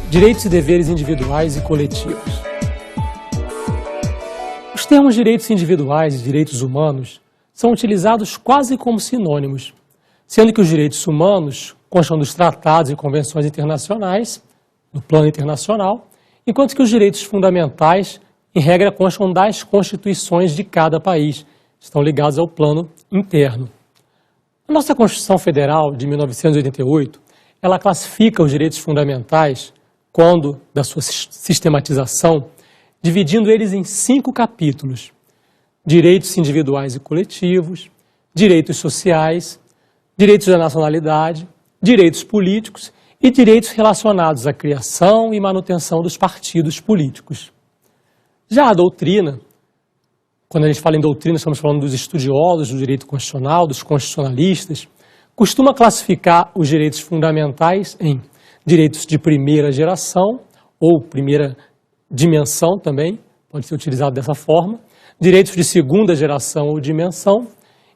Direitos e deveres individuais e coletivos. Os termos direitos individuais e direitos humanos são utilizados quase como sinônimos, sendo que os direitos humanos constam dos tratados e convenções internacionais, no plano internacional, enquanto que os direitos fundamentais, em regra, constam das constituições de cada país, estão ligados ao plano interno. A nossa Constituição Federal de 1988, ela classifica os direitos fundamentais, quando da sua sistematização, dividindo eles em 5 capítulos: direitos individuais e coletivos, direitos sociais, direitos da nacionalidade, direitos políticos e direitos relacionados à criação e manutenção dos partidos políticos. Já a doutrina, quando a gente fala em doutrina, estamos falando dos estudiosos do direito constitucional, dos constitucionalistas, costuma classificar os direitos fundamentais em direitos de primeira geração, ou primeira dimensão também, pode ser utilizado dessa forma, direitos de segunda geração ou dimensão,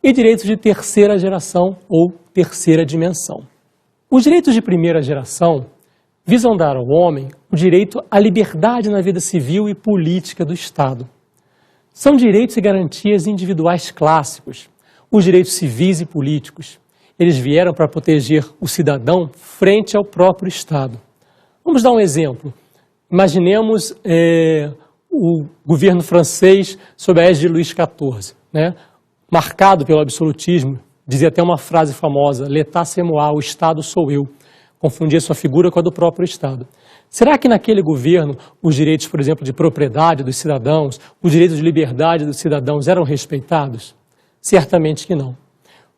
e direitos de terceira geração ou terceira dimensão. Os direitos de primeira geração visam dar ao homem o direito à liberdade na vida civil e política do Estado. São direitos e garantias individuais clássicos, os direitos civis e políticos. Eles vieram para proteger o cidadão frente ao próprio Estado. Vamos dar um exemplo. Imaginemos o governo francês sob a égide de Luís XIV, marcado pelo absolutismo, dizia até uma frase famosa: l'état c'est moi, o Estado sou eu. Confundia sua figura com a do próprio Estado. Será que naquele governo os direitos, por exemplo, de propriedade dos cidadãos, os direitos de liberdade dos cidadãos eram respeitados? Certamente que não.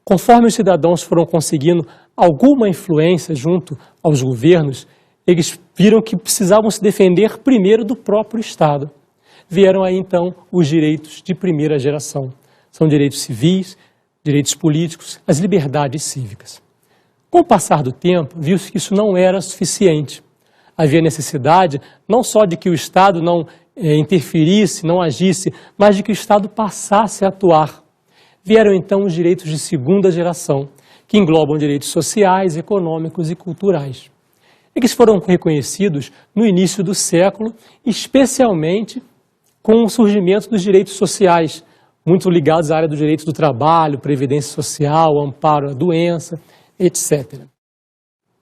Conforme os cidadãos foram conseguindo alguma influência junto aos governos, eles viram que precisavam se defender primeiro do próprio Estado. Vieram aí então os direitos de primeira geração. São direitos civis, direitos políticos, as liberdades cívicas. Com o passar do tempo, viu-se que isso não era suficiente. Havia necessidade não só de que o Estado não interferisse, não agisse, mas de que o Estado passasse a atuar. Vieram então os direitos de segunda geração, que englobam direitos sociais, econômicos e culturais. Eles foram reconhecidos no início do século, especialmente com o surgimento dos direitos sociais, muito ligados à área do direito do trabalho, previdência social, amparo à doença, etc.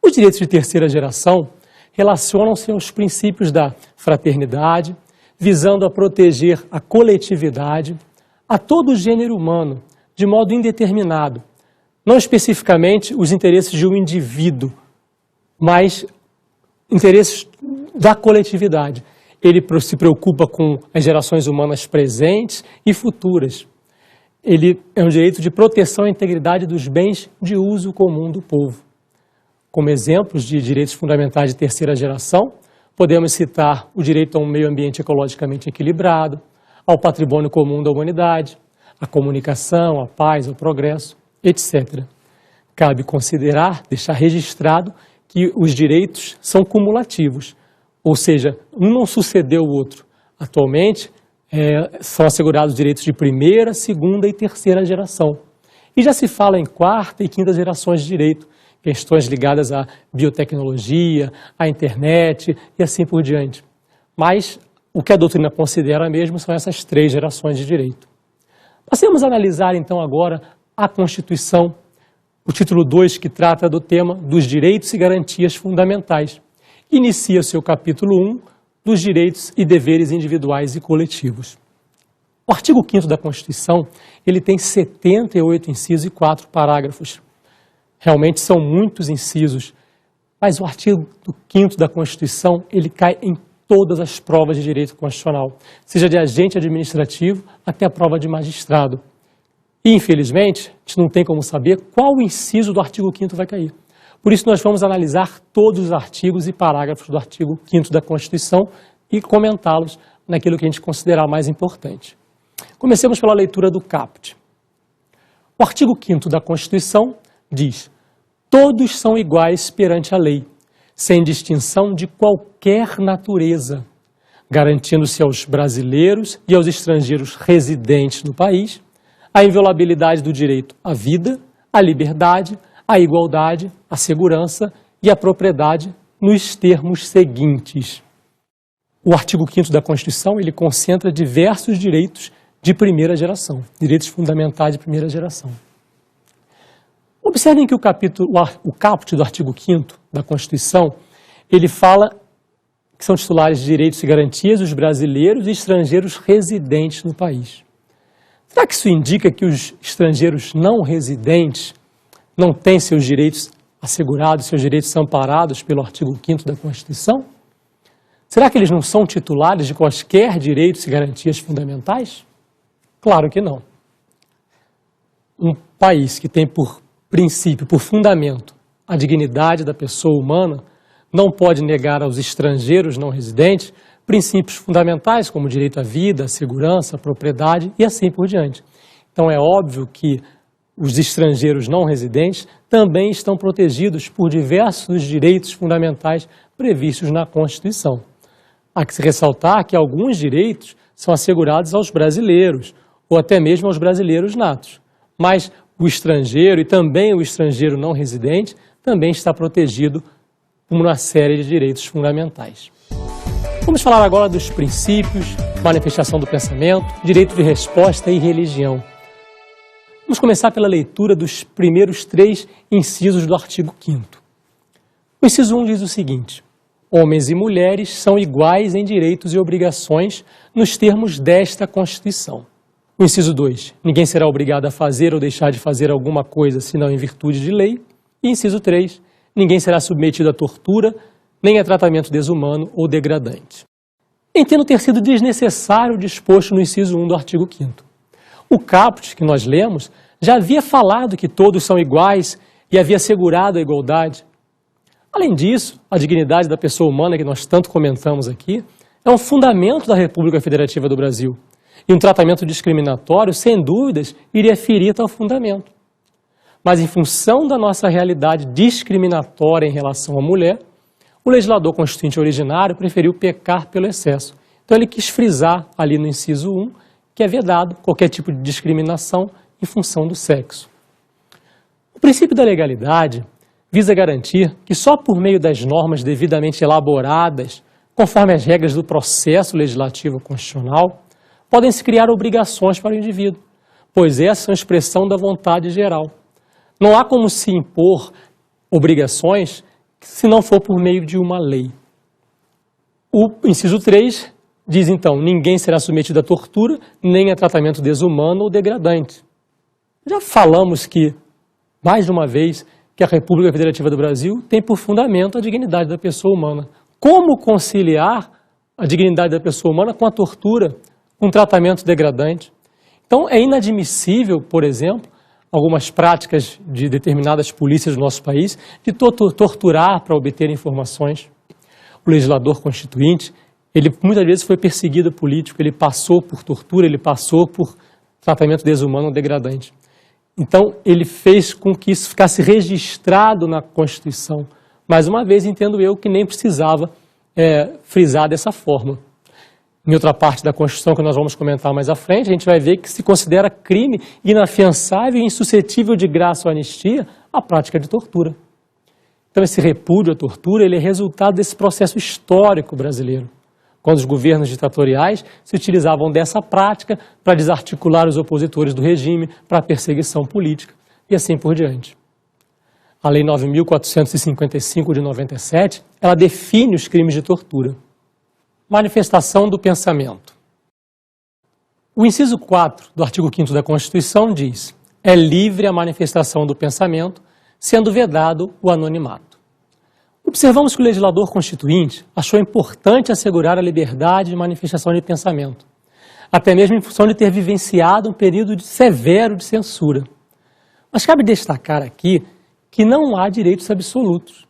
Os direitos de terceira geração relacionam-se aos princípios da fraternidade, visando a proteger a coletividade, a todo o gênero humano, de modo indeterminado, não especificamente os interesses de um indivíduo, mas interesses da coletividade. Ele se preocupa com as gerações humanas presentes e futuras. Ele é um direito de proteção à integridade dos bens de uso comum do povo. Como exemplos de direitos fundamentais de terceira geração, podemos citar o direito a um meio ambiente ecologicamente equilibrado, ao patrimônio comum da humanidade, à comunicação, à paz, ao progresso, etc. Cabe considerar, deixar registrado, que os direitos são cumulativos, ou seja, um não sucedeu o outro. Atualmente, são assegurados direitos de primeira, segunda e terceira geração. E já se fala em quarta e quinta gerações de direito, questões ligadas à biotecnologia, à internet e assim por diante. Mas o que a doutrina considera mesmo são essas 3 gerações de direito. Passemos a analisar então agora a Constituição, o título 2, que trata do tema dos direitos e garantias fundamentais. Inicia seu capítulo 1 dos direitos e deveres individuais e coletivos. O artigo 5º da Constituição, ele tem 78 incisos e 4 parágrafos. Realmente são muitos incisos, mas o artigo 5º da Constituição, ele cai em todas as provas de direito constitucional, seja de agente administrativo até a prova de magistrado. E, infelizmente, a gente não tem como saber qual inciso do artigo 5º vai cair. Por isso, nós vamos analisar todos os artigos e parágrafos do artigo 5º da Constituição e comentá-los naquilo que a gente considerar mais importante. Comecemos pela leitura do caput. O artigo 5º da Constituição diz: todos são iguais perante a lei, sem distinção de qualquer natureza, garantindo-se aos brasileiros e aos estrangeiros residentes no país a inviolabilidade do direito à vida, à liberdade, à igualdade, à segurança e à propriedade nos termos seguintes. O artigo 5º da Constituição, ele concentra diversos direitos de primeira geração, direitos fundamentais de primeira geração. Observem que o caput do artigo 5º da Constituição, ele fala que são titulares de direitos e garantias os brasileiros e estrangeiros residentes no país. Será que isso indica que os estrangeiros não residentes não têm seus direitos assegurados, seus direitos amparados pelo artigo 5º da Constituição? Será que eles não são titulares de quaisquer direitos e garantias fundamentais? Claro que não. Um país que tem por princípio, por fundamento, a dignidade da pessoa humana, não pode negar aos estrangeiros não residentes princípios fundamentais como o direito à vida, à segurança, à propriedade e assim por diante. Então é óbvio que os estrangeiros não residentes também estão protegidos por diversos direitos fundamentais previstos na Constituição. Há que se ressaltar que alguns direitos são assegurados aos brasileiros, ou até mesmo aos brasileiros natos. Mas o estrangeiro e também o estrangeiro não residente também está protegido por uma série de direitos fundamentais. Vamos falar agora dos princípios, manifestação do pensamento, direito de resposta e religião. Vamos começar pela leitura dos primeiros 3 incisos do artigo 5º. O inciso 1 diz o seguinte: homens e mulheres são iguais em direitos e obrigações nos termos desta Constituição. O inciso 2, ninguém será obrigado a fazer ou deixar de fazer alguma coisa senão em virtude de lei. E inciso 3, ninguém será submetido a tortura, nem a tratamento desumano ou degradante. Entendo ter sido desnecessário o disposto no inciso 1 do artigo 5º. O caput que nós lemos já havia falado que todos são iguais e havia assegurado a igualdade. Além disso, a dignidade da pessoa humana, que nós tanto comentamos aqui, é um fundamento da República Federativa do Brasil. E um tratamento discriminatório, sem dúvidas, iria ferir tal fundamento. Mas em função da nossa realidade discriminatória em relação à mulher, o legislador constituinte originário preferiu pecar pelo excesso. Então ele quis frisar ali no inciso 1 que é vedado qualquer tipo de discriminação em função do sexo. O princípio da legalidade visa garantir que só por meio das normas devidamente elaboradas, conforme as regras do processo legislativo constitucional, podem se criar obrigações para o indivíduo, pois essa é uma expressão da vontade geral. Não há como se impor obrigações se não for por meio de uma lei. O inciso 3 diz então, ninguém será submetido a tortura, nem a tratamento desumano ou degradante. Já falamos que, mais de uma vez, que a República Federativa do Brasil tem por fundamento a dignidade da pessoa humana. Como conciliar a dignidade da pessoa humana com a tortura, com um tratamento degradante? Então é inadmissível, por exemplo, algumas práticas de determinadas polícias do nosso país de torturar para obter informações. O legislador constituinte, ele muitas vezes foi perseguido político, ele passou por tortura, ele passou por tratamento desumano ou degradante. Então, ele fez com que isso ficasse registrado na Constituição. Mais uma vez, entendo eu que nem precisava frisar dessa forma. Em outra parte da Constituição, que nós vamos comentar mais à frente, a gente vai ver que se considera crime inafiançável e insuscetível de graça ou anistia a prática de tortura. Então, esse repúdio à tortura ele é resultado desse processo histórico brasileiro, quando os governos ditatoriais se utilizavam dessa prática para desarticular os opositores do regime, para a perseguição política e assim por diante. A Lei 9.455 de 97, ela define os crimes de tortura. Manifestação do pensamento. O inciso 4 do artigo 5º da Constituição diz: é livre a manifestação do pensamento, sendo vedado o anonimato. Observamos que o legislador constituinte achou importante assegurar a liberdade de manifestação de pensamento, até mesmo em função de ter vivenciado um período severo de censura. Mas cabe destacar aqui que não há direitos absolutos.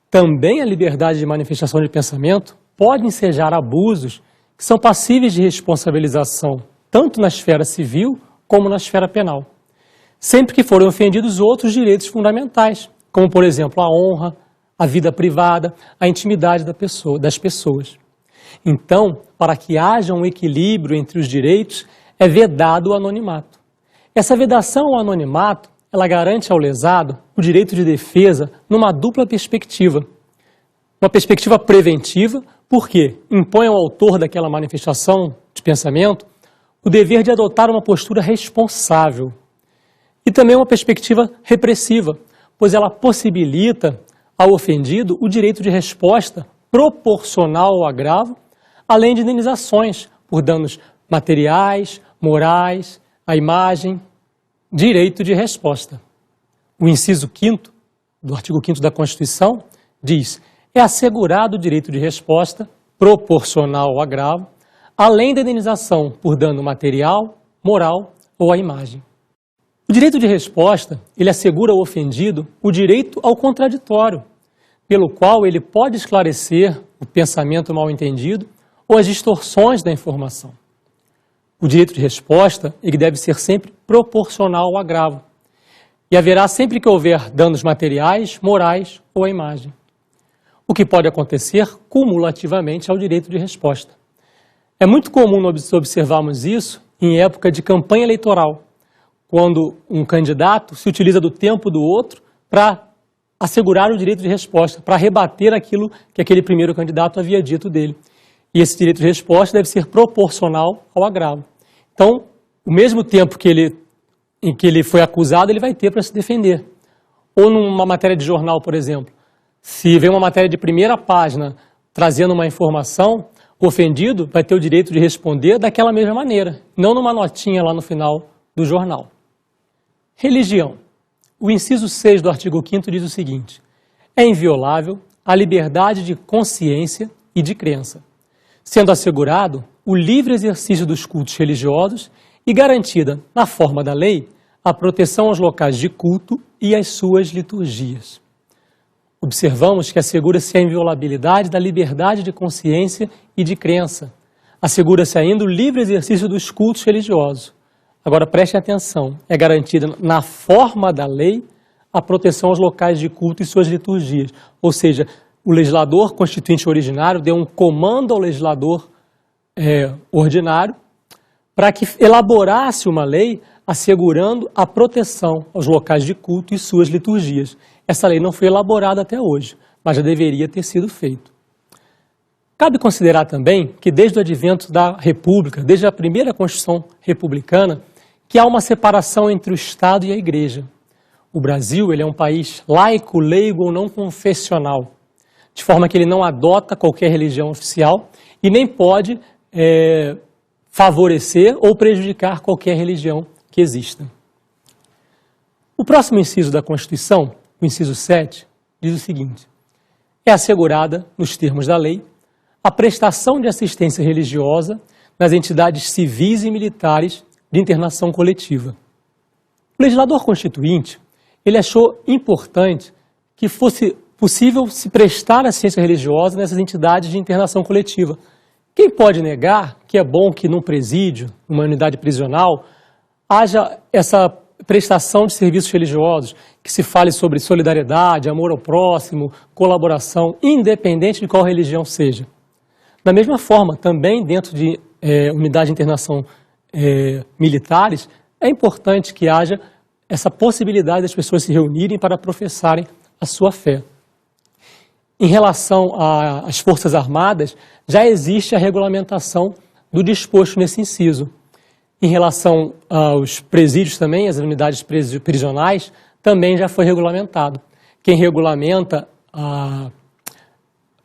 Também a liberdade de manifestação de pensamento pode ensejar abusos que são passíveis de responsabilização, tanto na esfera civil como na esfera penal, sempre que forem ofendidos outros direitos fundamentais, como, por exemplo, a honra, a vida privada, a intimidade das pessoas. Então, para que haja um equilíbrio entre os direitos, é vedado o anonimato. Essa vedação ao anonimato, ela garante ao lesado o direito de defesa numa dupla perspectiva. Uma perspectiva preventiva, porque impõe ao autor daquela manifestação de pensamento o dever de adotar uma postura responsável. E também uma perspectiva repressiva, pois ela possibilita ao ofendido o direito de resposta proporcional ao agravo, além de indenizações por danos materiais, morais, à imagem, direito de resposta. O inciso 5º do artigo 5º da Constituição diz: é assegurado o direito de resposta proporcional ao agravo, além da indenização por dano material, moral ou à imagem. O direito de resposta, ele assegura ao ofendido o direito ao contraditório, pelo qual ele pode esclarecer o pensamento mal entendido ou as distorções da informação. O direito de resposta, ele deve ser sempre proporcional ao agravo, e haverá sempre que houver danos materiais, morais ou à imagem, o que pode acontecer cumulativamente ao direito de resposta. É muito comum nós observarmos isso em época de campanha eleitoral, quando um candidato se utiliza do tempo do outro para assegurar o direito de resposta, para rebater aquilo que aquele primeiro candidato havia dito dele. E esse direito de resposta deve ser proporcional ao agravo. Então, o mesmo tempo em que ele foi acusado, ele vai ter para se defender. Ou numa matéria de jornal, por exemplo, se vem uma matéria de primeira página trazendo uma informação, o ofendido vai ter o direito de responder daquela mesma maneira, não numa notinha lá no final do jornal. Religião. O inciso 6 do artigo 5º diz o seguinte: é inviolável a liberdade de consciência e de crença, sendo assegurado o livre exercício dos cultos religiosos e garantida, na forma da lei, a proteção aos locais de culto e às suas liturgias. Observamos que assegura-se a inviolabilidade da liberdade de consciência e de crença. Assegura-se ainda o livre exercício dos cultos religiosos. Agora, prestem atenção, é garantida na forma da lei a proteção aos locais de culto e suas liturgias. Ou seja, o legislador constituinte originário deu um comando ao legislador ordinário para que elaborasse uma lei assegurando a proteção aos locais de culto e suas liturgias. Essa lei não foi elaborada até hoje, mas já deveria ter sido feito. Cabe considerar também que desde o advento da República, desde a primeira Constituição republicana, que há uma separação entre o Estado e a Igreja. O Brasil, ele é um país laico, leigo ou não confessional, de forma que ele não adota qualquer religião oficial e nem pode favorecer ou prejudicar qualquer religião que exista. O próximo inciso da Constituição, o inciso 7, diz o seguinte: é assegurada, nos termos da lei, a prestação de assistência religiosa nas entidades civis e militares de internação coletiva. O legislador constituinte, ele achou importante que fosse possível se prestar assistência religiosa nessas entidades de internação coletiva. Quem pode negar que é bom que num presídio, numa unidade prisional, haja essa prestação de serviços religiosos, que se fale sobre solidariedade, amor ao próximo, colaboração, independente de qual religião seja. Da mesma forma, também dentro de unidade de internação militares, é importante que haja essa possibilidade das pessoas se reunirem para professarem a sua fé. Em relação às Forças Armadas, já existe a regulamentação do disposto nesse inciso. Em relação aos presídios também, as unidades prisionais, também já foi regulamentado. Quem regulamenta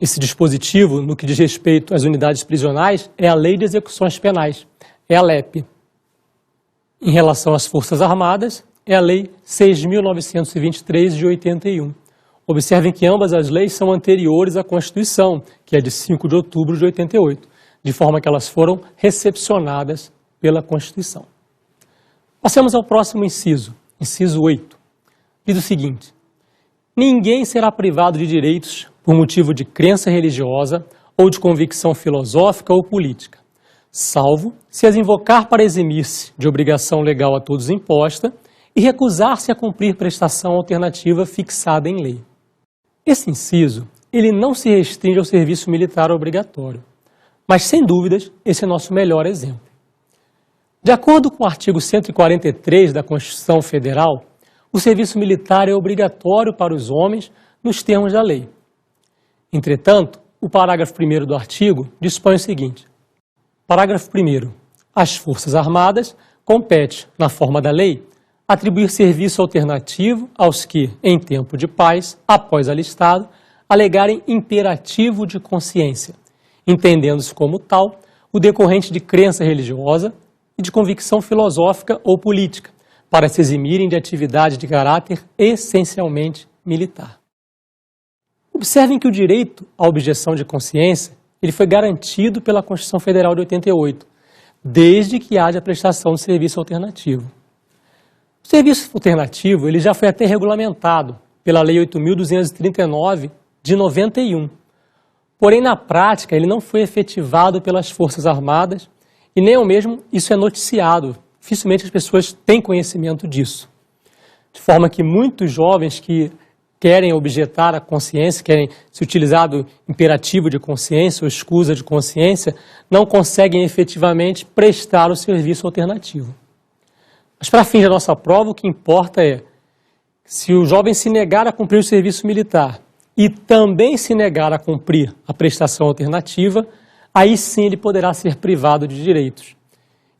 esse dispositivo no que diz respeito às unidades prisionais é a Lei de Execuções Penais, é a LEP. Em relação às Forças Armadas, é a Lei 6.923 de 81. Observem que ambas as leis são anteriores à Constituição, que é de 5 de outubro de 88, de forma que elas foram recepcionadas pela Constituição. Passemos ao próximo inciso, inciso 8. Diz o seguinte: ninguém será privado de direitos por motivo de crença religiosa ou de convicção filosófica ou política, salvo se as invocar para eximir-se de obrigação legal a todos imposta e recusar-se a cumprir prestação alternativa fixada em lei. Esse inciso, ele não se restringe ao serviço militar obrigatório, mas, sem dúvidas, esse é nosso melhor exemplo. De acordo com o artigo 143 da Constituição Federal, o serviço militar é obrigatório para os homens nos termos da lei. Entretanto, o parágrafo 1º do artigo dispõe o seguinte: parágrafo 1º. Às Forças Armadas compete, na forma da lei, atribuir serviço alternativo aos que, em tempo de paz, após alistado, alegarem imperativo de consciência, entendendo-se como tal o decorrente de crença religiosa e de convicção filosófica ou política, para se eximirem de atividade de caráter essencialmente militar. Observem que o direito à objeção de consciência ele foi garantido pela Constituição Federal de 88, desde que haja prestação de serviço alternativo. O serviço alternativo ele já foi até regulamentado pela Lei 8.239 de 91. Porém, na prática, ele não foi efetivado pelas Forças Armadas e nem ao mesmo isso é noticiado. Dificilmente as pessoas têm conhecimento disso. De forma que muitos jovens que querem objetar a consciência, querem se utilizar do imperativo de consciência ou escusa de consciência, não conseguem efetivamente prestar o serviço alternativo. Mas para fins da nossa prova, o que importa é, se o jovem se negar a cumprir o serviço militar e também se negar a cumprir a prestação alternativa, aí sim ele poderá ser privado de direitos.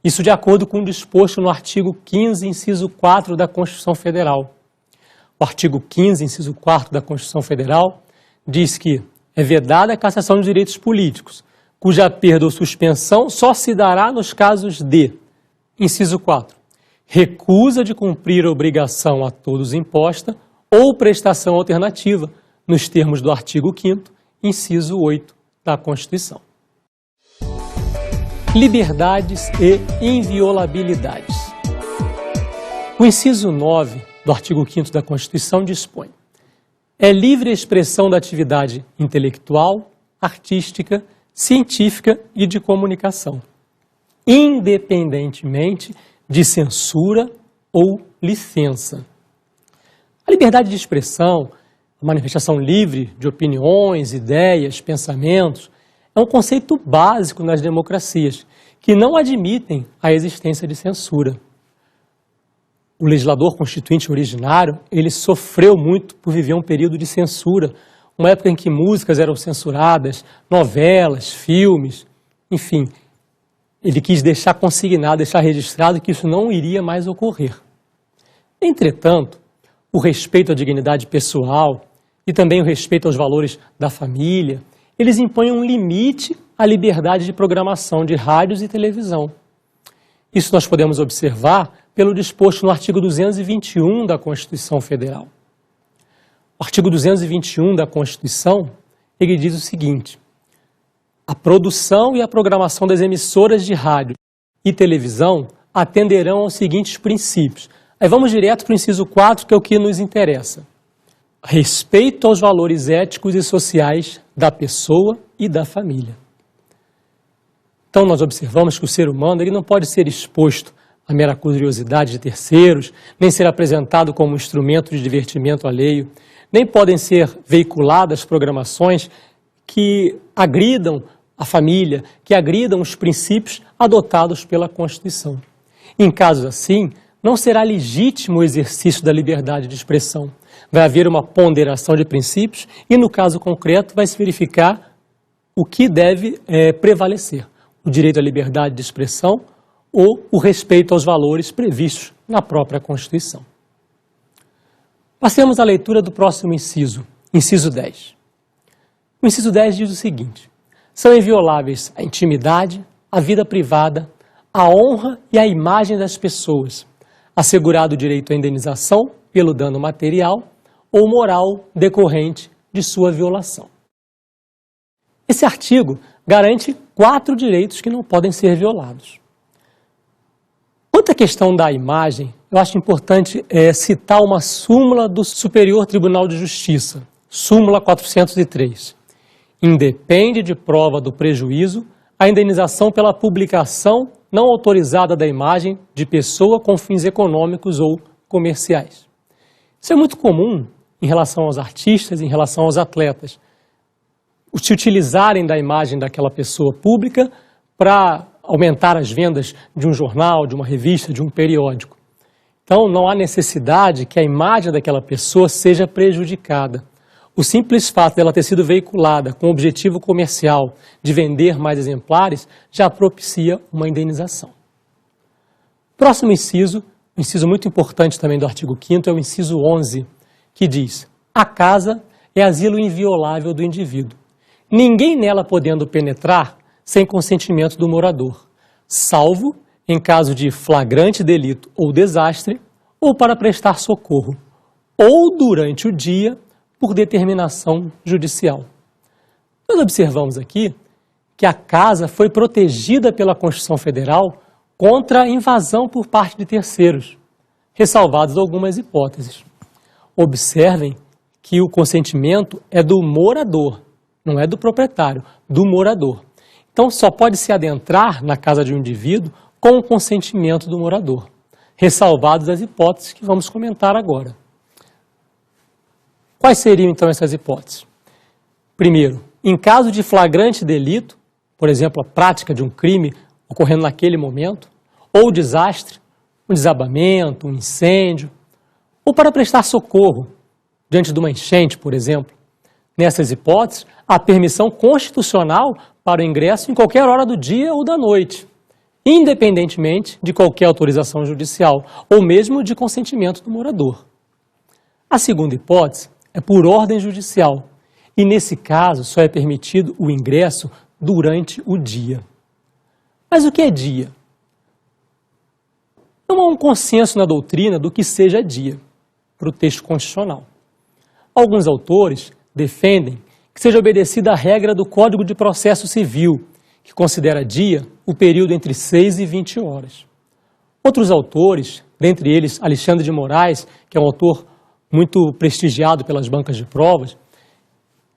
Isso de acordo com o disposto no artigo 15, inciso 4 da Constituição Federal. O artigo 15, inciso 4 da Constituição Federal diz que é vedada a cassação de direitos políticos, cuja perda ou suspensão só se dará nos casos de, inciso 4, recusa de cumprir a obrigação a todos imposta ou prestação alternativa, nos termos do artigo 5º, inciso 8 da Constituição. Liberdades e inviolabilidades. O inciso 9 do artigo 5º da Constituição dispõe: é livre a expressão da atividade intelectual, artística, científica e de comunicação, independentemente de censura ou licença. A liberdade de expressão, a manifestação livre de opiniões, ideias, pensamentos, é um conceito básico nas democracias, que não admitem a existência de censura. O legislador constituinte originário, ele sofreu muito por viver um período de censura, uma época em que músicas eram censuradas, novelas, filmes, enfim. Ele quis deixar consignado, deixar registrado que isso não iria mais ocorrer. Entretanto, o respeito à dignidade pessoal e também o respeito aos valores da família, eles impõem um limite à liberdade de programação de rádios e televisão. Isso nós podemos observar pelo disposto no artigo 221 da Constituição Federal. O artigo 221 da Constituição, ele diz o seguinte: a produção e a programação das emissoras de rádio e televisão atenderão aos seguintes princípios. Aí vamos direto para o inciso 4, que é o que nos interessa. Respeito aos valores éticos e sociais da pessoa e da família. Então nós observamos que o ser humano ele não pode ser exposto à mera curiosidade de terceiros, nem ser apresentado como instrumento de divertimento alheio, nem podem ser veiculadas programações que agridam a família, que agridam os princípios adotados pela Constituição. Em casos assim, não será legítimo o exercício da liberdade de expressão. Vai haver uma ponderação de princípios e, no caso concreto, vai se verificar o que deve prevalecer: o direito à liberdade de expressão ou o respeito aos valores previstos na própria Constituição. Passemos à leitura do próximo inciso, inciso 10. O inciso 10 diz o seguinte: são invioláveis a intimidade, a vida privada, a honra e a imagem das pessoas, assegurado o direito à indenização pelo dano material ou moral decorrente de sua violação. Esse artigo garante 4 direitos que não podem ser violados. Quanto à questão da imagem, eu acho importante citar uma súmula do Superior Tribunal de Justiça, súmula 403. Independe de prova do prejuízo a indenização pela publicação não autorizada da imagem de pessoa com fins econômicos ou comerciais. Isso é muito comum em relação aos artistas, em relação aos atletas, se utilizarem da imagem daquela pessoa pública para aumentar as vendas de um jornal, de uma revista, de um periódico. Então, não há necessidade que a imagem daquela pessoa seja prejudicada. o simples fato dela ter sido veiculada com o objetivo comercial de vender mais exemplares já propicia uma indenização. Próximo inciso, um inciso muito importante também do artigo 5º, é o inciso 11, que diz: a casa é asilo inviolável do indivíduo, ninguém nela podendo penetrar sem consentimento do morador, salvo em caso de flagrante delito ou desastre, ou para prestar socorro, ou durante o dia, por determinação judicial. Nós observamos aqui que a casa foi protegida pela Constituição Federal contra a invasão por parte de terceiros, ressalvadas algumas hipóteses. Observem que o consentimento é do morador, não é do proprietário, do morador. Então, só pode se adentrar na casa de um indivíduo com o consentimento do morador, ressalvadas as hipóteses que vamos comentar agora. Quais seriam, então, essas hipóteses? Primeiro, em caso de flagrante delito, por exemplo, a prática de um crime ocorrendo naquele momento, ou desastre, um desabamento, um incêndio, ou para prestar socorro diante de uma enchente, por exemplo. Nessas hipóteses, há permissão constitucional para o ingresso em qualquer hora do dia ou da noite, independentemente de qualquer autorização judicial, ou mesmo de consentimento do morador. A segunda hipótese é por ordem judicial, e nesse caso só é permitido o ingresso durante o dia. Mas o que é dia? Não há um consenso na doutrina do que seja dia, para o texto constitucional. Alguns autores defendem que seja obedecida a regra do Código de Processo Civil, que considera dia o período entre 6 e 20 horas. Outros autores, dentre eles Alexandre de Moraes, que é um autor muito prestigiado pelas bancas de provas,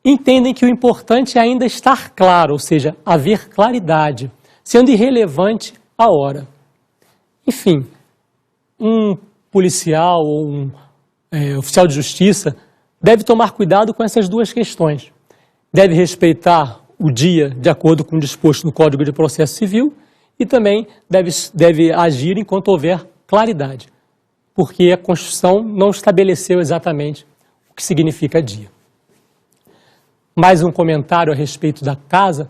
entendem que o importante é ainda estar claro, ou seja, haver claridade, sendo irrelevante a hora. Enfim, um policial ou um oficial de justiça deve tomar cuidado com essas duas questões. Deve respeitar o dia de acordo com o disposto no Código de Processo Civil e também deve agir enquanto houver claridade, porque a Constituição não estabeleceu exatamente o que significa dia. Mais um comentário a respeito da casa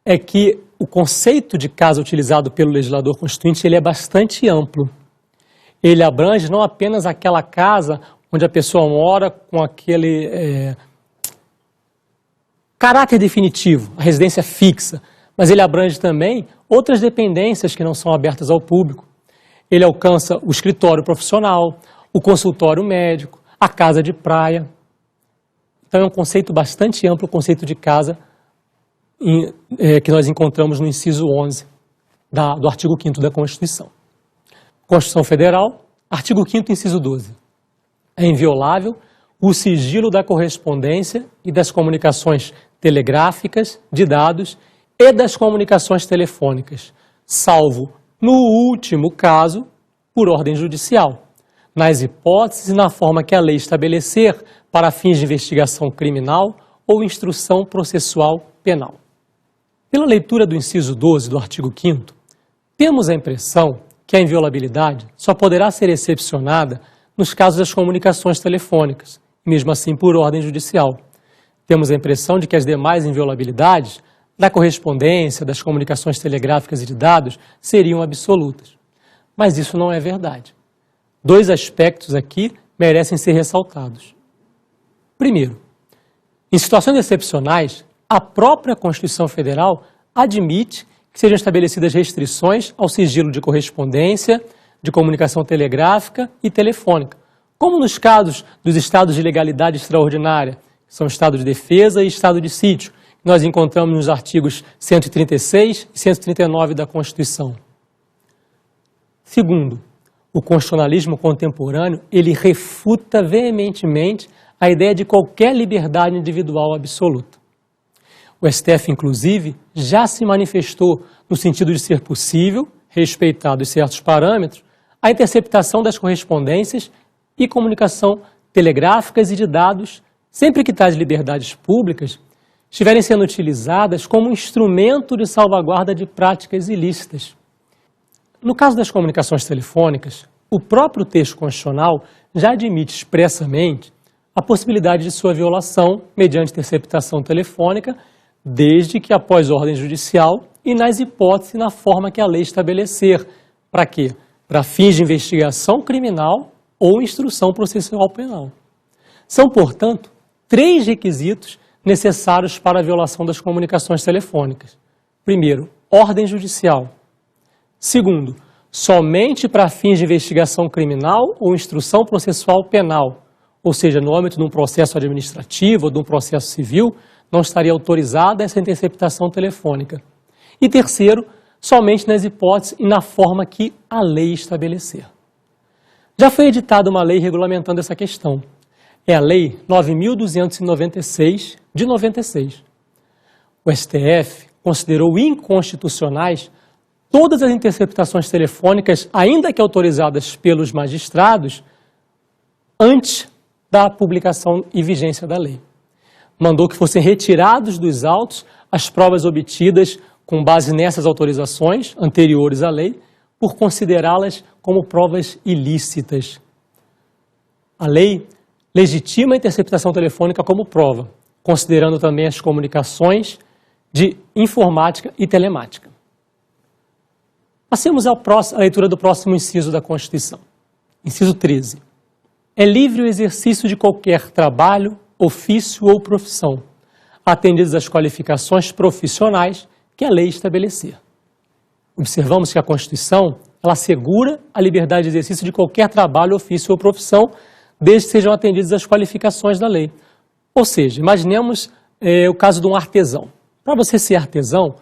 é que o conceito de casa utilizado pelo legislador constituinte ele é bastante amplo. Ele abrange não apenas aquela casa onde a pessoa mora com aquele caráter definitivo, a residência fixa, mas ele abrange também outras dependências que não são abertas ao público. Ele alcança o escritório profissional, o consultório médico, a casa de praia. Então é um conceito bastante amplo, o conceito de casa, que nós encontramos no inciso 11 do artigo 5º da Constituição. Constituição Federal, artigo 5º, inciso 12. É inviolável o sigilo da correspondência e das comunicações telegráficas, de dados e das comunicações telefônicas, salvo, no último caso, por ordem judicial, nas hipóteses e na forma que a lei estabelecer para fins de investigação criminal ou instrução processual penal. Pela leitura do inciso 12 do artigo 5º, temos a impressão que a inviolabilidade só poderá ser excepcionada nos casos das comunicações telefônicas, mesmo assim por ordem judicial. Temos a impressão de que as demais inviolabilidades da correspondência, das comunicações telegráficas e de dados seriam absolutas. Mas isso não é verdade. Dois aspectos aqui merecem ser ressaltados. Primeiro, em situações excepcionais, a própria Constituição Federal admite que sejam estabelecidas restrições ao sigilo de correspondência, de comunicação telegráfica e telefônica, como nos casos dos estados de legalidade extraordinária, que são estado de defesa e estado de sítio, que nós encontramos nos artigos 136 e 139 da Constituição. Segundo, o constitucionalismo contemporâneo, ele refuta veementemente a ideia de qualquer liberdade individual absoluta. O STF, inclusive, já se manifestou no sentido de ser possível, respeitados certos parâmetros, a interceptação das correspondências e comunicação telegráficas e de dados, sempre que tais liberdades públicas estiverem sendo utilizadas como instrumento de salvaguarda de práticas ilícitas. No caso das comunicações telefônicas, o próprio texto constitucional já admite expressamente a possibilidade de sua violação mediante interceptação telefônica, desde que após ordem judicial e nas hipóteses e na forma que a lei estabelecer. Para quê? Para fins de investigação criminal ou instrução processual penal. São, portanto, 3 requisitos necessários para a violação das comunicações telefônicas. Primeiro, ordem judicial. Segundo, somente para fins de investigação criminal ou instrução processual penal, ou seja, no âmbito de um processo administrativo ou de um processo civil, não estaria autorizada essa interceptação telefônica. E terceiro, somente nas hipóteses e na forma que a lei estabelecer. Já foi editada uma lei regulamentando essa questão. É a Lei 9.296, de 96. O STF considerou inconstitucionais todas as interceptações telefônicas, ainda que autorizadas pelos magistrados, antes da publicação e vigência da lei. Mandou que fossem retirados dos autos as provas obtidas com base nessas autorizações anteriores à lei, por considerá-las como provas ilícitas. A lei legitima a interceptação telefônica como prova, considerando também as comunicações de informática e telemática. Passemos à leitura do próximo inciso da Constituição. Inciso 13. É livre o exercício de qualquer trabalho, ofício ou profissão, atendidas as qualificações profissionais que a lei estabelecer. Observamos que a Constituição ela assegura a liberdade de exercício de qualquer trabalho, ofício ou profissão, desde que sejam atendidas as qualificações da lei. Ou seja, imaginemos o caso de um artesão. Para você ser artesão,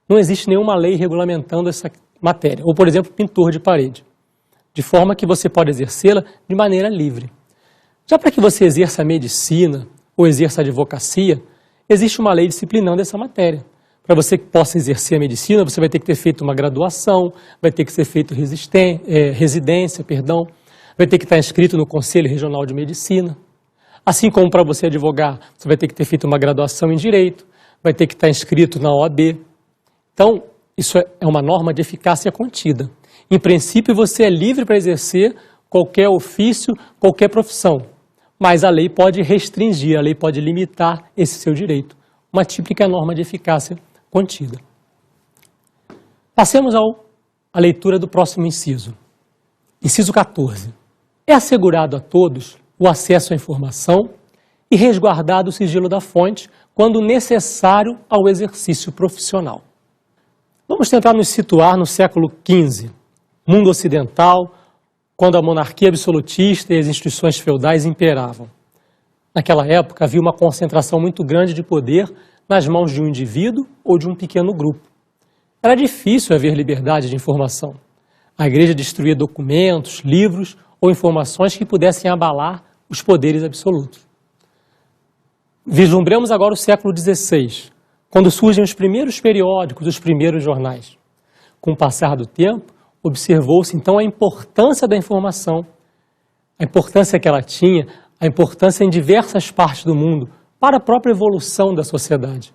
não existe nenhuma lei regulamentando essa matéria. Ou, por exemplo, pintor de parede. De forma que você pode exercê-la de maneira livre. Já para que você exerça a medicina ou exerça a advocacia, existe uma lei disciplinando essa matéria. Para você que possa exercer a medicina, você vai ter que ter feito uma graduação, vai ter que ser feito residência, vai ter que estar inscrito no Conselho Regional de Medicina. Assim como para você advogar, você vai ter que ter feito uma graduação em Direito, vai ter que estar inscrito na OAB. Então, isso é uma norma de eficácia contida. Em princípio, você é livre para exercer qualquer ofício, qualquer profissão, mas a lei pode restringir, a lei pode limitar esse seu direito. Uma típica norma de eficácia contida. Passemos à leitura do próximo inciso. Inciso 14. É assegurado a todos o acesso à informação e resguardado o sigilo da fonte quando necessário ao exercício profissional. Vamos tentar nos situar no século XV, mundo ocidental, quando a monarquia absolutista e as instituições feudais imperavam. Naquela época havia uma concentração muito grande de poder nas mãos de um indivíduo ou de um pequeno grupo. Era difícil haver liberdade de informação. A igreja destruía documentos, livros ou informações que pudessem abalar os poderes absolutos. Vislumbremos agora o século XVI, quando surgem os primeiros periódicos, os primeiros jornais. Com o passar do tempo, observou-se então a importância da informação, a importância que ela tinha, a importância em diversas partes do mundo para a própria evolução da sociedade.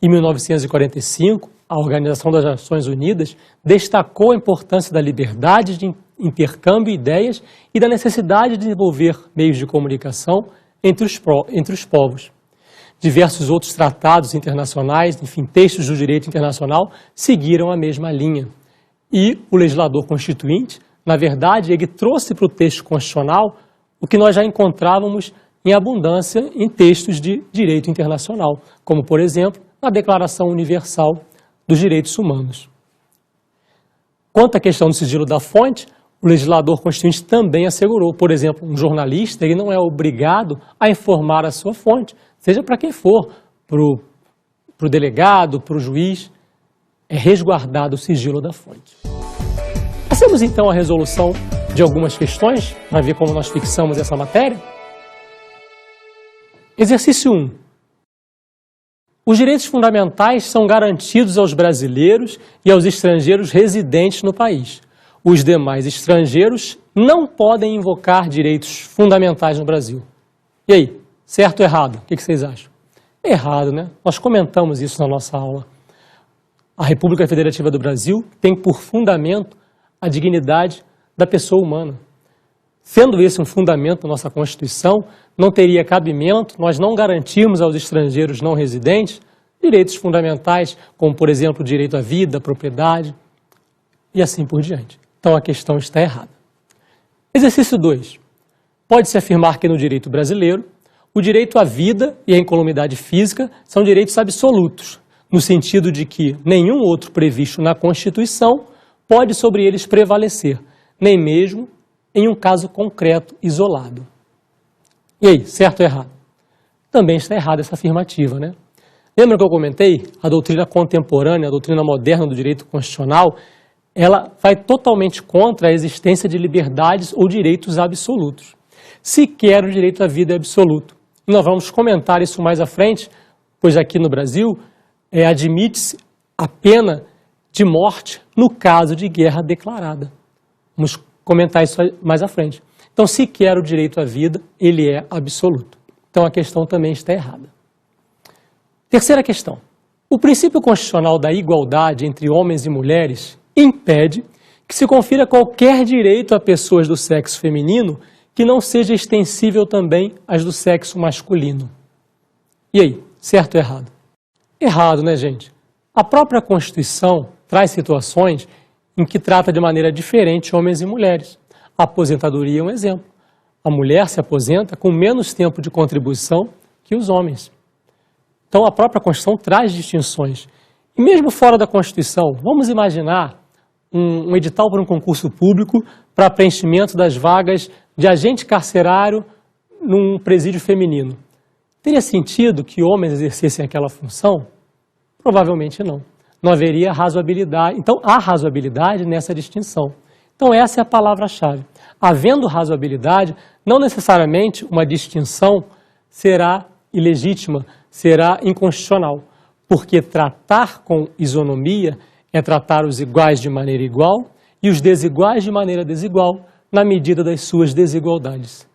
Em 1945, a Organização das Nações Unidas destacou a importância da liberdade de intercâmbio de ideias e da necessidade de desenvolver meios de comunicação entre os povos. Diversos outros tratados internacionais, enfim, textos do direito internacional, seguiram a mesma linha. E o legislador constituinte, na verdade, ele trouxe para o texto constitucional o que nós já encontrávamos em abundância em textos de direito internacional, como, por exemplo, na Declaração Universal dos Direitos Humanos. Quanto à questão do sigilo da fonte, o legislador constituinte também assegurou, por exemplo, um jornalista ele não é obrigado a informar a sua fonte, seja para quem for, para o delegado, para o juiz, é resguardado o sigilo da fonte. Passemos então à resolução de algumas questões, para ver como nós fixamos essa matéria. Exercício 1. Os direitos fundamentais são garantidos aos brasileiros e aos estrangeiros residentes no país. Os demais estrangeiros não podem invocar direitos fundamentais no Brasil. E aí, certo ou errado? O que vocês acham? É errado, né? Nós comentamos isso na nossa aula. A República Federativa do Brasil tem por fundamento a dignidade da pessoa humana. Sendo esse um fundamento da nossa Constituição, não teria cabimento nós não garantirmos aos estrangeiros não residentes direitos fundamentais, como, por exemplo, o direito à vida, à propriedade e assim por diante. Então, a questão está errada. Exercício 2. Pode-se afirmar que no direito brasileiro, o direito à vida e à incolumidade física são direitos absolutos, no sentido de que nenhum outro previsto na Constituição pode sobre eles prevalecer, nem mesmo em um caso concreto, isolado. E aí, certo ou errado? Também está errada essa afirmativa, né? Lembra que eu comentei? A doutrina contemporânea, a doutrina moderna do direito constitucional, ela vai totalmente contra a existência de liberdades ou direitos absolutos. Sequer o direito à vida é absoluto. E nós vamos comentar isso mais à frente, pois aqui no Brasil admite-se a pena de morte no caso de guerra declarada. Vamos comentar isso mais à frente. Então, sequer o direito à vida, ele é absoluto. Então, a questão também está errada. Terceira questão. O princípio constitucional da igualdade entre homens e mulheres impede que se confira qualquer direito a pessoas do sexo feminino que não seja extensível também às do sexo masculino. E aí, certo ou errado? Errado, né, gente? A própria Constituição traz situações em que trata de maneira diferente homens e mulheres. A aposentadoria é um exemplo. A mulher se aposenta com menos tempo de contribuição que os homens. Então, a própria Constituição traz distinções. E mesmo fora da Constituição, vamos imaginar um edital para um concurso público para preenchimento das vagas de agente carcerário num presídio feminino. Teria sentido que homens exercessem aquela função? Provavelmente não. Não haveria razoabilidade. Então, há razoabilidade nessa distinção. Então, essa é a palavra-chave. Havendo razoabilidade, não necessariamente uma distinção será ilegítima, será inconstitucional, porque tratar com isonomia é tratar os iguais de maneira igual e os desiguais de maneira desigual na medida das suas desigualdades.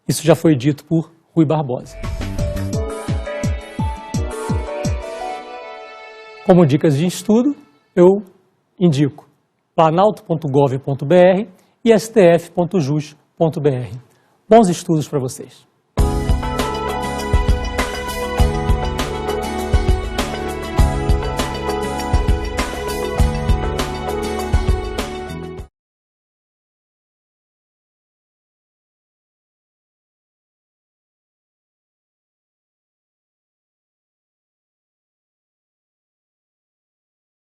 Isso já foi dito por Rui Barbosa. Como dicas de estudo, eu indico planalto.gov.br e stf.jus.br. Bons estudos para vocês!